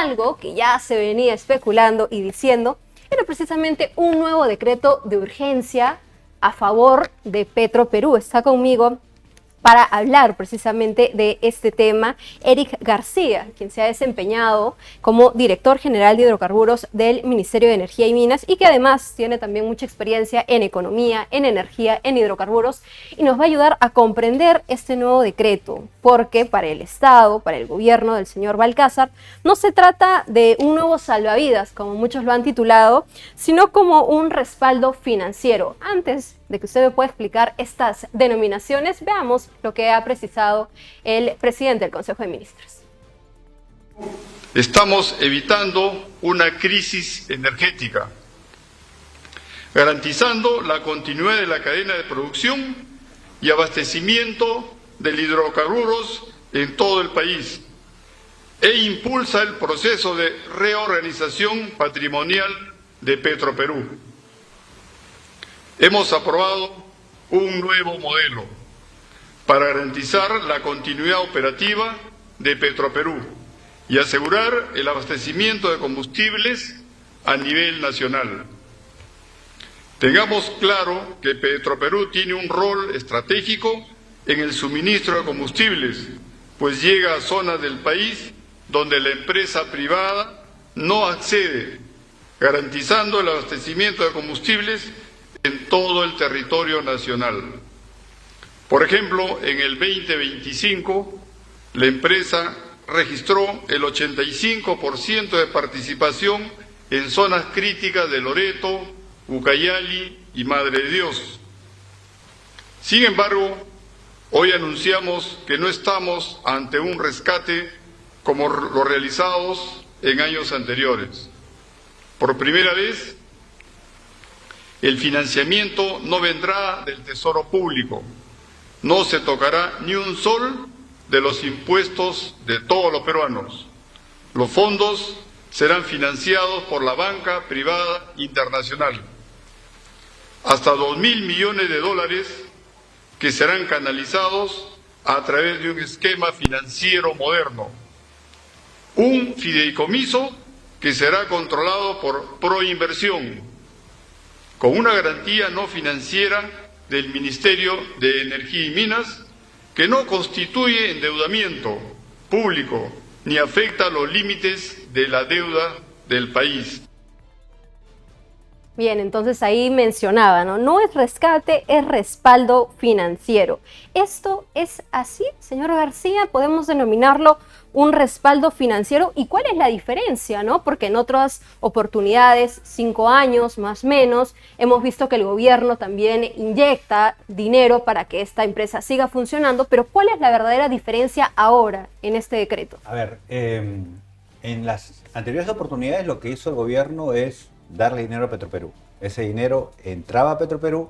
algo que ya se venía especulando y diciendo era precisamente un nuevo decreto de urgencia a favor de Petroperú. Está conmigo para hablar precisamente de este tema Eric García, quien se ha desempeñado como director general de hidrocarburos del Ministerio de Energía y Minas y que además tiene también mucha experiencia en economía, en energía, en hidrocarburos, y nos va a ayudar a comprender este nuevo decreto, porque para el Estado, para el gobierno del señor Balcázar, no se trata de un nuevo salvavidas, como muchos lo han titulado, sino como un respaldo financiero. Antes de que usted me pueda explicar estas denominaciones, veamos lo que ha precisado el presidente del Consejo de Ministros. Estamos evitando una crisis energética, garantizando la continuidad de la cadena de producción y abastecimiento de hidrocarburos en todo el país, e impulsa el proceso de reorganización patrimonial de Petroperú. Hemos aprobado un nuevo modelo para garantizar la continuidad operativa de Petroperú y asegurar el abastecimiento de combustibles a nivel nacional. Tengamos claro que Petroperú tiene un rol estratégico en el suministro de combustibles, pues llega a zonas del país donde la empresa privada no accede, garantizando el abastecimiento de combustibles en todo el territorio nacional. Por ejemplo, en el 2025, la empresa registró el 85% de participación en zonas críticas de Loreto, Ucayali y Madre de Dios. Sin embargo, hoy anunciamos que no estamos ante un rescate como los realizados en años anteriores. Por primera vez, el financiamiento no vendrá del Tesoro Público, no se tocará ni un sol de los impuestos de todos los peruanos. Los fondos serán financiados por la banca privada internacional. Hasta $2.000 millones que serán canalizados a través de un esquema financiero moderno. Un fideicomiso que será controlado por Proinversión, con una garantía no financiera del Ministerio de Energía y Minas, que no constituye endeudamiento público ni afecta los límites de la deuda del país. Bien, entonces ahí mencionaba, ¿no? No es rescate, es respaldo financiero. ¿Esto es así, señor García? ¿Podemos denominarlo un respaldo financiero? ¿Y cuál es la diferencia, no? Porque en otras oportunidades, 5 años más o menos, hemos visto que el gobierno también inyecta dinero para que esta empresa siga funcionando, pero ¿cuál es la verdadera diferencia ahora en este decreto? A ver, en las anteriores oportunidades lo que hizo el gobierno es darle dinero a Petroperú. Ese dinero entraba a Petroperú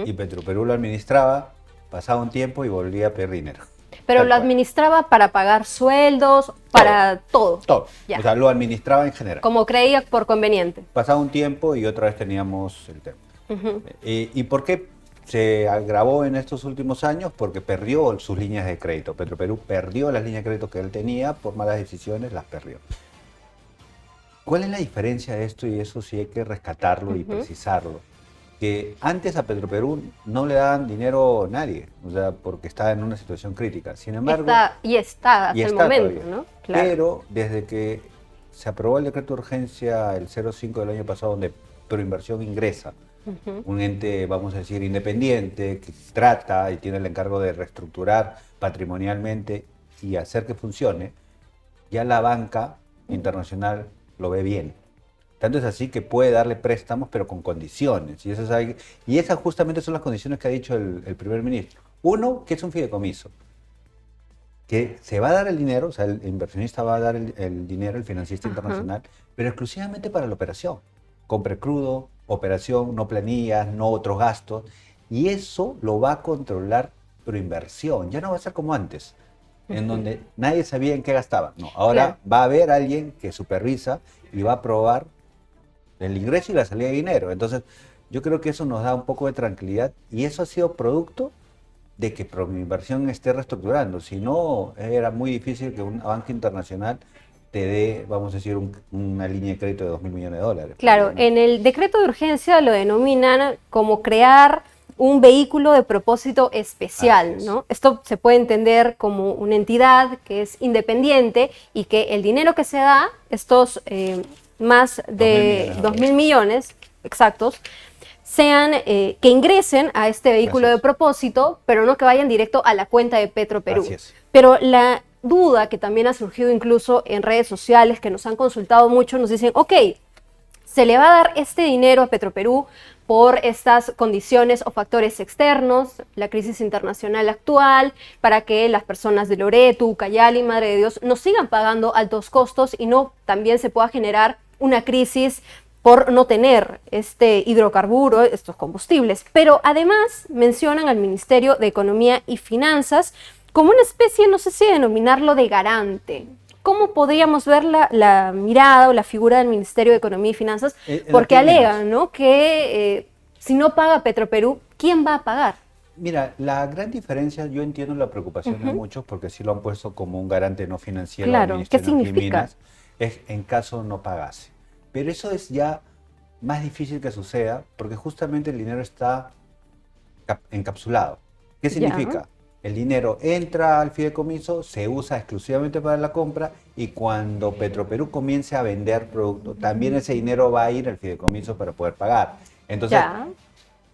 y Petroperú lo administraba, pasaba un tiempo y volvía a pedir dinero. Pero lo administraba para pagar sueldos, para todo. Todo. O sea, lo administraba en general. Como creía por conveniente. Pasaba un tiempo y otra vez teníamos el tema. ¿Y por qué se agravó en estos últimos años? Porque perdió sus líneas de crédito. Petroperú perdió las líneas de crédito que él tenía por malas decisiones, las perdió. ¿Cuál es la diferencia de esto? Y eso sí hay que rescatarlo y precisarlo. Que antes a Petroperú no le daban dinero nadie, o sea, porque estaba en una situación crítica. Sin embargo, está hasta el momento, todavía, ¿no? Claro. Pero desde que se aprobó el decreto de urgencia el 05 del año pasado, donde Proinversión ingresa, un ente, vamos a decir, independiente, que trata y tiene el encargo de reestructurar patrimonialmente y hacer que funcione, ya la banca internacional lo ve bien. Tanto es así que puede darle préstamos, pero con condiciones. Y esas justamente son las condiciones que ha dicho el primer ministro. Uno, que es un fideicomiso, que se va a dar el dinero, o sea, el inversionista va a dar el dinero, el financista internacional, pero exclusivamente para la operación. Compre crudo, operación, no planillas, no otros gastos. Y eso lo va a controlar Proinversión. Ya no va a ser como antes, en donde nadie sabía en qué gastaba. No, ahora va a haber alguien que supervisa y va a aprobar el ingreso y la salida de dinero. Entonces, yo creo que eso nos da un poco de tranquilidad y eso ha sido producto de que Proinversión esté reestructurando. Si no, era muy difícil que una banca internacional te dé, vamos a decir, una línea de crédito de $2.000 millones. Claro, en el decreto de urgencia lo denominan como crear un vehículo de propósito especial, ¿no? Esto se puede entender como una entidad que es independiente y que el dinero que se da, estos más de 2.000 millones exactos, sean que ingresen a este vehículo de propósito, pero no que vayan directo a la cuenta de Petroperú. Pero la duda que también ha surgido incluso en redes sociales, que nos han consultado mucho, nos dicen, ok, se le va a dar este dinero a Petroperú por estas condiciones o factores externos, la crisis internacional actual, para que las personas de Loreto, Ucayali, Madre de Dios, no sigan pagando altos costos y no también se pueda generar una crisis por no tener este hidrocarburo, estos combustibles. Pero además mencionan al Ministerio de Economía y Finanzas como una especie, no sé si denominarlo de garante. ¿Cómo podríamos ver la mirada o la figura del Ministerio de Economía y Finanzas? Porque alegan, ¿no?, que si no paga Petroperú, ¿quién va a pagar? Mira, la gran diferencia, yo entiendo la preocupación de muchos porque sí lo han puesto como un garante no financiero al Ministerio de Economía y Minas, es en caso no pagase. Pero eso es ya más difícil que suceda porque justamente el dinero está encapsulado. ¿Qué significa? El dinero entra al fideicomiso, se usa exclusivamente para la compra y cuando Petroperú comience a vender producto, también ese dinero va a ir al fideicomiso para poder pagar. Entonces,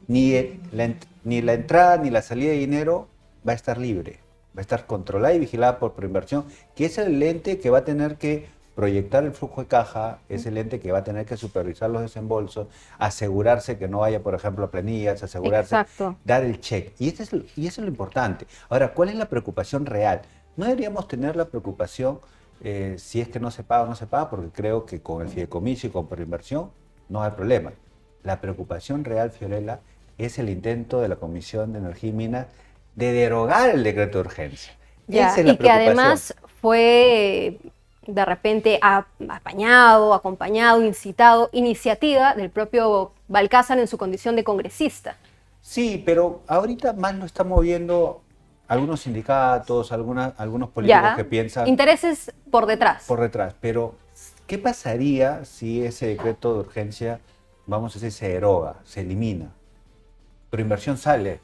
ni la entrada ni la salida de dinero va a estar libre, va a estar controlada y vigilada por Proinversión, que es el ente que va a tener que proyectar el flujo de caja, es el ente que va a tener que supervisar los desembolsos, asegurarse que no haya, por ejemplo, planillas, asegurarse, dar el check. Y eso es lo importante. Ahora, ¿cuál es la preocupación real? No deberíamos tener la preocupación si es que no se paga o no se paga, porque creo que con el fideicomiso y con Proinversión no hay problema. La preocupación real, Fiorella, es el intento de la Comisión de Energía y Minas de derogar el decreto de urgencia. Esa es la y que además fue de repente apañado, acompañado, incitado, iniciativa del propio Balcázar en su condición de congresista. Sí, pero ahorita más lo están moviendo algunos sindicatos, algunos políticos que piensan... Intereses por detrás. Por detrás, pero ¿qué pasaría si ese decreto de urgencia, vamos a decir, se deroga, se elimina? Proinversión sale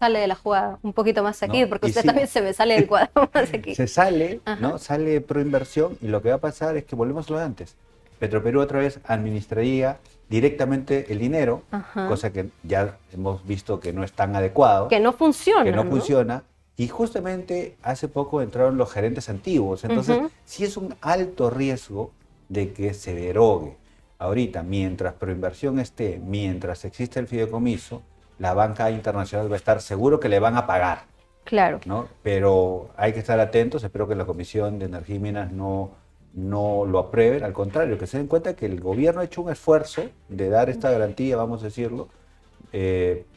de la jugada un poquito más aquí, ¿no? Porque usted también se me sale del cuadro más aquí. Se sale, ¿no? Sale Proinversión y lo que va a pasar es que volvemos a lo de antes. Petroperú otra vez administraría directamente el dinero, cosa que ya hemos visto que no es tan adecuado. Que no funciona. Que no funciona. Y justamente hace poco entraron los gerentes antiguos. Entonces, sí es un alto riesgo de que se derogue. Ahorita, mientras Proinversión esté, mientras existe el fideicomiso, la banca internacional va a estar seguro que le van a pagar. Claro. ¿No? Pero hay que estar atentos, espero que la Comisión de Energía y Minas no lo aprueben, al contrario, que se den cuenta que el gobierno ha hecho un esfuerzo de dar esta garantía, vamos a decirlo,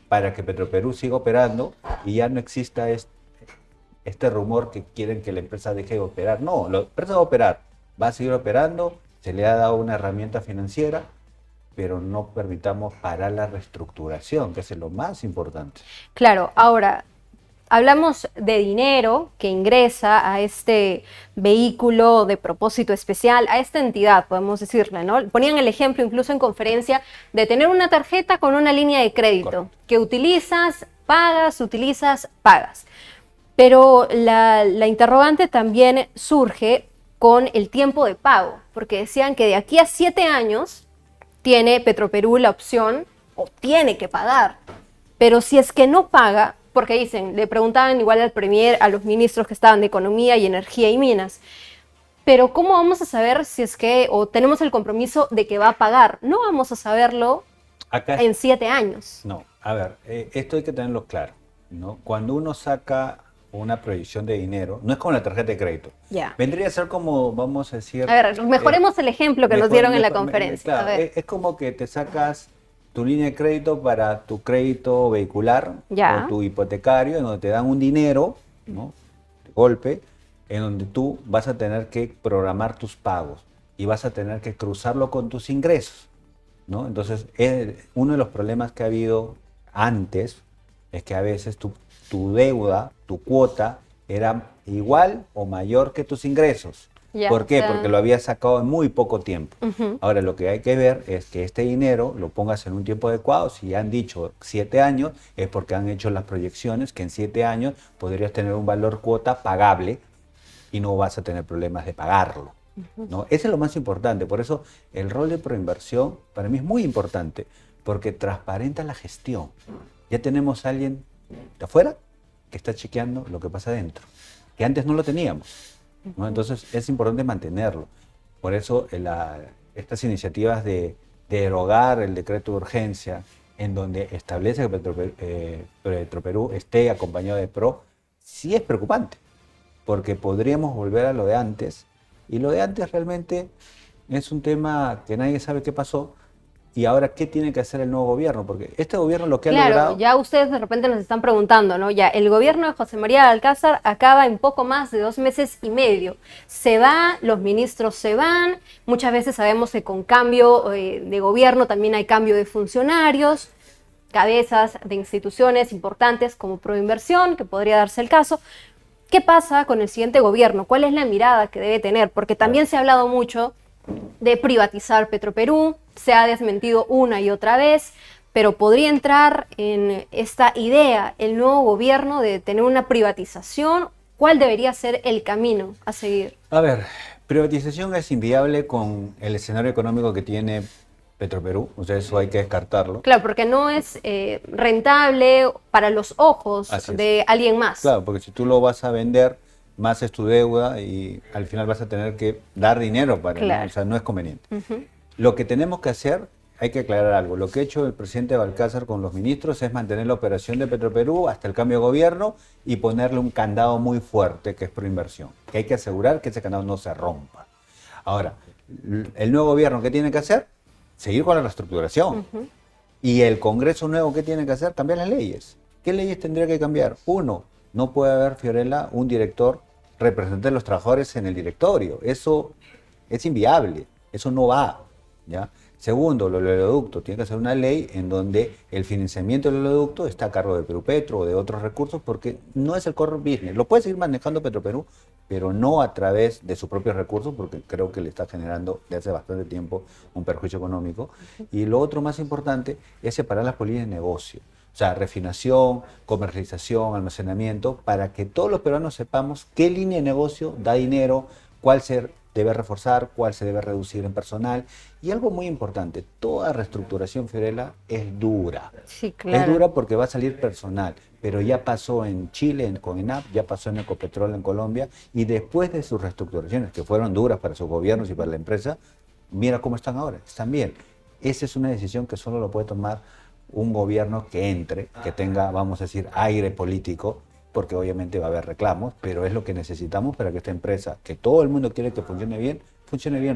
para que Petroperú siga operando y ya no exista este rumor que quieren que la empresa deje de operar. No, la empresa va a operar, va a seguir operando, se le ha dado una herramienta financiera, pero no permitamos parar la reestructuración, que es lo más importante. Claro, ahora, hablamos de dinero que ingresa a este vehículo de propósito especial, a esta entidad, podemos decirle, ¿no? Ponían el ejemplo incluso en conferencia de tener una tarjeta con una línea de crédito, que utilizas, pagas. Pero la interrogante también surge con el tiempo de pago, porque decían que de aquí a 7 años tiene Petroperú la opción, o tiene que pagar, pero si es que no paga, porque dicen, le preguntaban igual al Premier, a los ministros que estaban de Economía y Energía y Minas, pero ¿cómo vamos a saber si es que, o tenemos el compromiso de que va a pagar? No vamos a saberlo en 7 años. No, a ver, esto hay que tenerlo claro, ¿no? Cuando uno saca una proyección de dinero, no es como la tarjeta de crédito. Vendría a ser como, vamos a decir... A ver, mejoremos el ejemplo que nos dieron en la conferencia. Claro, a ver. Es como que te sacas tu línea de crédito para tu crédito vehicular o tu hipotecario, en donde te dan un dinero, ¿no?, de golpe, en donde tú vas a tener que programar tus pagos y vas a tener que cruzarlo con tus ingresos, ¿no? Entonces, uno de los problemas que ha habido antes es que a veces tu deuda, tu cuota, era igual o mayor que tus ingresos. Ya, ¿Por qué? o sea, Porque lo había sacado en muy poco tiempo. ujú. Ahora, lo que hay que ver es que este dinero lo pongas en un tiempo adecuado. Si han dicho 7 años, es porque han hecho las proyecciones que en 7 años podrías tener un valor cuota pagable y no vas a tener problemas de pagarlo, ¿no? Eso es lo más importante. Por eso el rol de Proinversión para mí es muy importante, porque transparenta la gestión. Ya tenemos a alguien de afuera que está chequeando lo que pasa adentro, que antes no lo teníamos, ¿no? Entonces es importante mantenerlo. Por eso estas iniciativas de derogar el decreto de urgencia, en donde establece que Petroperú esté acompañado de PRO, sí es preocupante, porque podríamos volver a lo de antes, y lo de antes realmente es un tema que nadie sabe qué pasó, y ahora qué tiene que hacer el nuevo gobierno, porque este gobierno lo que ha Claro, logrado... ya ustedes de repente nos están preguntando, ¿no? Ya el gobierno de José María Alcázar acaba en poco más de 2 meses y medio. Se va, los ministros se van, muchas veces sabemos que con cambio de gobierno también hay cambio de funcionarios, cabezas de instituciones importantes como Proinversión, que podría darse el caso. ¿Qué pasa con el siguiente gobierno? ¿Cuál es la mirada que debe tener? Porque también se ha hablado mucho de privatizar Petroperú, se ha desmentido una y otra vez, pero podría entrar en esta idea el nuevo gobierno de tener una privatización. ¿Cuál debería ser el camino a seguir? A ver, privatización es inviable con el escenario económico que tiene Petroperú, o sea, eso hay que descartarlo. Claro, porque no es rentable para los ojos Así es. de alguien más. Claro, porque si tú lo vas a vender, más es tu deuda y al final vas a tener que dar dinero para, Claro. ¿no? O sea, no es conveniente. Ujú. Lo que tenemos que hacer, hay que aclarar algo. Lo que ha hecho el presidente Balcázar con los ministros es mantener la operación de Petroperú hasta el cambio de gobierno y ponerle un candado muy fuerte, que es Proinversión. Que hay que asegurar que ese candado no se rompa. Ahora, el nuevo gobierno, ¿qué tiene que hacer? Seguir con la reestructuración. Ujú. Y el Congreso nuevo, ¿qué tiene que hacer? Cambiar las leyes. ¿Qué leyes tendría que cambiar? Uno, no puede haber, Fiorella, un director representante de los trabajadores en el directorio. Eso es inviable, eso no va, ¿ya? Segundo, los oleoductos. Tiene que ser una ley en donde el financiamiento del oleoducto está a cargo de Perú Petro o de otros recursos, porque no es el core business. Lo puede seguir manejando Petroperú, pero no a través de sus propios recursos, porque creo que le está generando desde hace bastante tiempo un perjuicio económico. Y lo otro más importante es separar las políticas de negocio. O sea, refinación, comercialización, almacenamiento, para que todos los peruanos sepamos qué línea de negocio da dinero, cuál se debe reforzar, cuál se debe reducir en personal. Y algo muy importante, toda reestructuración, Fiorella, es dura. Sí, claro. Es dura porque va a salir personal, pero ya pasó en Chile con ENAP, ya pasó en Ecopetrol en Colombia, y después de sus reestructuraciones, que fueron duras para sus gobiernos y para la empresa, mira cómo están ahora, están bien. Esa es una decisión que solo lo puede tomar un gobierno que entre, que tenga, vamos a decir, aire político, porque obviamente va a haber reclamos, pero es lo que necesitamos para que esta empresa, que todo el mundo quiere que funcione bien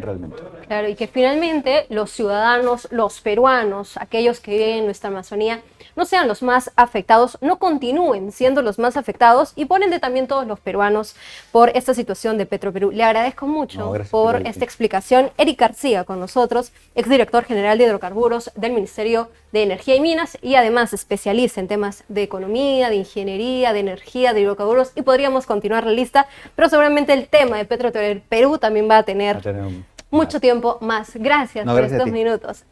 realmente. Claro, y que finalmente los ciudadanos, los peruanos, aquellos que viven en nuestra Amazonía, no sean los más afectados, no continúen siendo los más afectados y por ende también todos los peruanos por esta situación de Petroperú. Le agradezco mucho No, gracias por por esta explicación. Eric García con nosotros, exdirector general de hidrocarburos del Ministerio de Energía y Minas y además especialista en temas de economía, de ingeniería, de energía, de hidrocarburos y podríamos continuar la lista, pero seguramente el tema de Petroperú también va a tener mucho tiempo más. Gracias No, por gracias a estos ti. minutos.